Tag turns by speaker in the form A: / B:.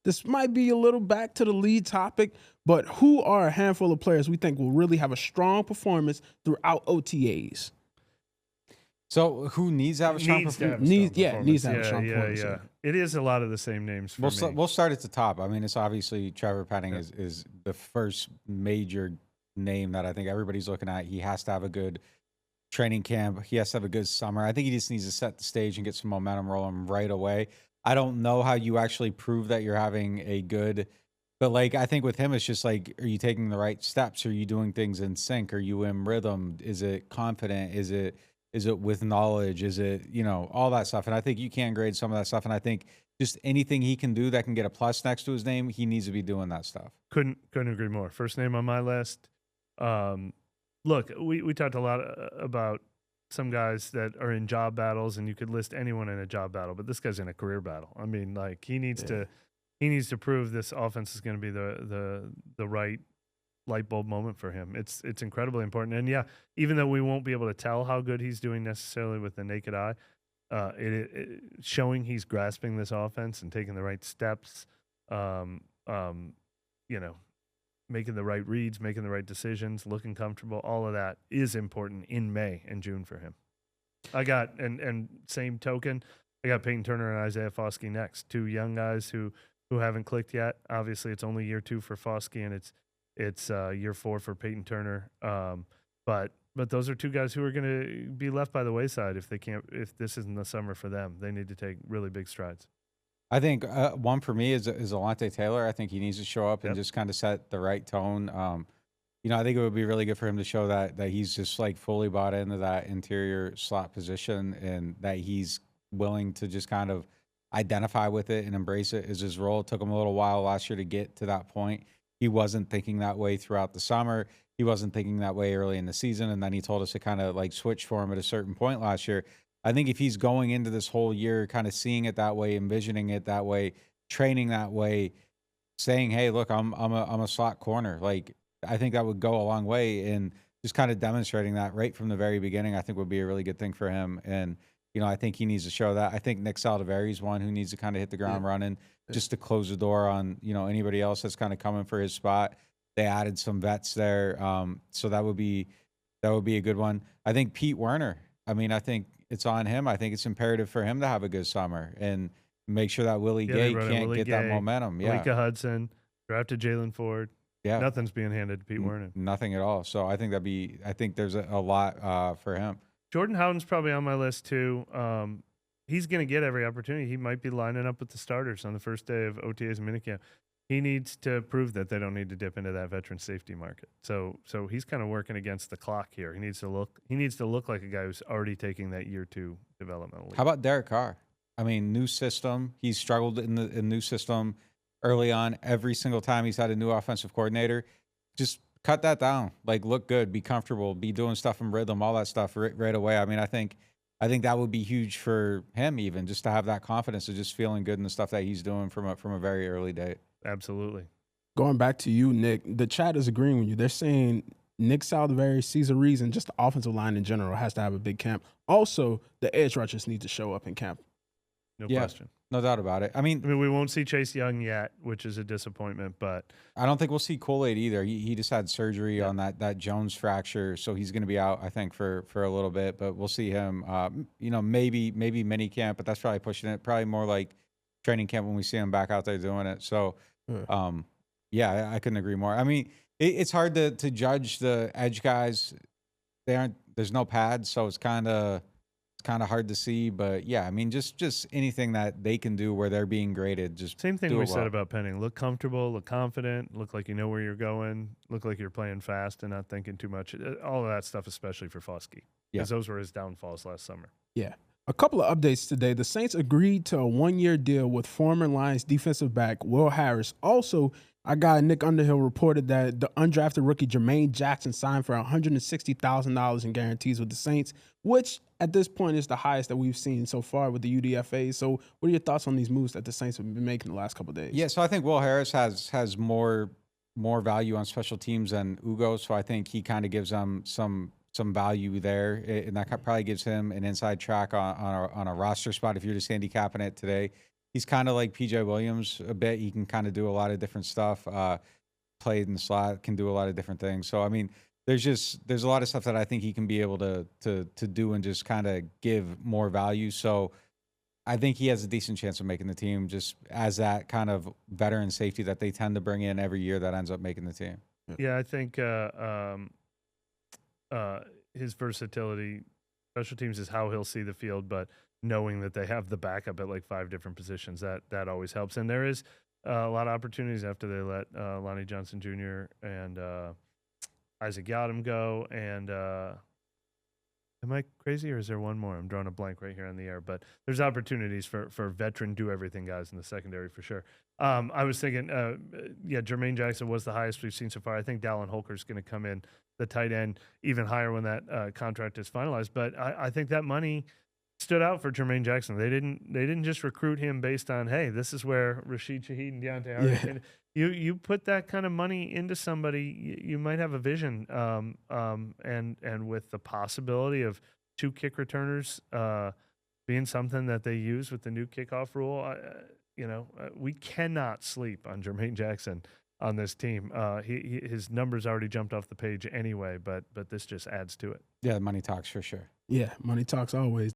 A: this might be a little back to the lead topic, but who are a handful of players we think will really have a strong performance throughout OTAs?
B: So who needs to have a strong
C: Needs to have
B: performance?
C: a strong performance.
A: needs to have a strong
C: yeah,
A: performance.
C: yeah. It is a lot of the same names for me.
B: We'll start at the top. I mean, it's obviously Trevor Penning is the first major name that I think everybody's looking at. He has to have a good training camp. He has to have a good summer. I think he just needs to set the stage and get some momentum rolling right away. I don't know how you actually prove that you're having a good, but like I think with him, it's just like, are you taking the right steps? Are you doing things in sync? Are you in rhythm? Is it confident? Is it with knowledge? Is it, all that stuff? And I think you can grade some of that stuff. And I think just anything he can do that can get a plus next to his name, he needs to be doing that stuff.
C: Couldn't agree more. First name on my list. Look, we talked a lot about some guys that are in job battles, and you could list anyone in a job battle, but this guy's in a career battle. I mean, like he needs to prove this offense is going to be the right light bulb moment for him. It's incredibly important. And yeah, even though we won't be able to tell how good he's doing necessarily with the naked eye, showing he's grasping this offense and taking the right steps, making the right reads, making the right decisions, looking comfortable, all of that is important in May and June for him. I got, and same token, I got Peyton Turner and Isaiah Foskey next. Two young guys who haven't clicked yet. Obviously, it's only year 2 for Foskey, and it's year 4 for Peyton Turner. But those are two guys who are going to be left by the wayside if this isn't the summer for them. They need to take really big strides.
B: I think one for me is Alontae Taylor. I think he needs to show up and just kind of set the right tone. I think it would be really good for him to show that he's just like fully bought into that interior slot position and that he's willing to just kind of identify with it and embrace it as his role. It took him a little while last year to get to that point. He wasn't thinking that way throughout the summer. He wasn't thinking that way early in the season. And then he told us to kind of like switch for him at a certain point last year. I think if he's going into this whole year kind of seeing it that way, envisioning it that way, training that way, saying, hey, look, I'm a slot corner. Like, I think that would go a long way, and just kind of demonstrating that right from the very beginning, I think would be a really good thing for him. And, I think he needs to show that. I think Nick Saldiveri is one who needs to kind of hit the ground running just to close the door on, anybody else that's kind of coming for his spot. They added some vets there. So that would be a good one. I think Pete Werner, I think it's on him. I think it's imperative for him to have a good summer and make sure that Willie Gay can't get that momentum. Yeah.
C: Malika Hudson, drafted Jalen Ford.
B: Yeah.
C: Nothing's being handed to Pete Werner.
B: Nothing at all. So I think there's a lot for him.
C: Jordan Howden's probably on my list too. He's going to get every opportunity. He might be lining up with the starters on the first day of OTAs and minicamp. He needs to prove that they don't need to dip into that veteran safety market. So he's kind of working against the clock here. He needs to look like a guy who's already taking that year 2 developmental lead.
B: How about Derek Carr? New system. He's struggled in the new system early on. Every single time he's had a new offensive coordinator, just cut that down. Like, look good, be comfortable, be doing stuff in rhythm, all that stuff right away. I think that would be huge for him, even just to have that confidence of just feeling good in the stuff that he's doing from a very early date.
C: Absolutely.
A: Going back to you, Nick, the chat is agreeing with you. They're saying Nick Saldiveri sees a reason, just the offensive line in general has to have a big camp. Also, the edge rushers need to show up in camp.
C: No question.
B: No doubt about it.
C: We won't see Chase Young yet, which is a disappointment, but
B: I don't think we'll see Kool-Aid either. He just had surgery on that Jones fracture, so he's going to be out, I think, for a little bit. But we'll see him. Maybe mini camp, but that's probably pushing it. Probably more like training camp when we see him back out there doing it. So, I couldn't agree more. It's hard to judge the edge guys. There's no pads, so it's kind of hard to see. But yeah, just anything that they can do where they're being graded. Just
C: same thing we said about Penning. Look comfortable, look confident, look like you know where you're going, look like you're playing fast and not thinking too much. All of that stuff, especially for Foskey, because those were his downfalls last summer.
A: Yeah. A couple of updates today. The Saints agreed to a 1-year deal with former Lions defensive back Will Harris. Also, our guy Nick Underhill reported that the undrafted rookie Jermaine Jackson signed for $160,000 in guarantees with the Saints, which at this point is the highest that we've seen so far with the UDFA. So what are your thoughts on these moves that the Saints have been making the last couple of days?
B: Yeah, so I think Will Harris has more value on special teams than Ugo, so I think he kind of gives them some value there, and that probably gives him an inside track on a roster spot if you're just handicapping it today. he's kind of like PJ Williams a bit. He can kind of do a lot of different stuff. Played in the slot, can do a lot of different things. So I mean, there's a lot of stuff that I think he can be able to do and just kind of give more value. So I think he has a decent chance of making the team, just as that kind of veteran safety that they tend to bring in every year that ends up making the team.
C: Yeah, I think his versatility, special teams is how he'll see the field, but knowing that they have the backup at like 5 different positions, that always helps. And there is a lot of opportunities after they let Lonnie Johnson Jr. and Isaac Yadam go. And am I crazy, or is there one more? I'm drawing a blank right here on the air. But there's opportunities for veteran do-everything guys in the secondary for sure. I was thinking, Jermaine Jackson was the highest we've seen so far. I think Dallin Holker's going to come in, the tight end, even higher when that contract is finalized. But I think that money stood out for Jermaine Jackson. They didn't just recruit him based on, hey, this is where Rashid Shaheed and Deontay Hardy. You put that kind of money into somebody, you might have a vision. And with the possibility of 2 kick returners being something that they use with the new kickoff rule, we cannot sleep on Jermaine Jackson on this team. His numbers already jumped off the page anyway, but this just adds to it.
B: Yeah, money talks for sure.
A: Yeah, money talks always.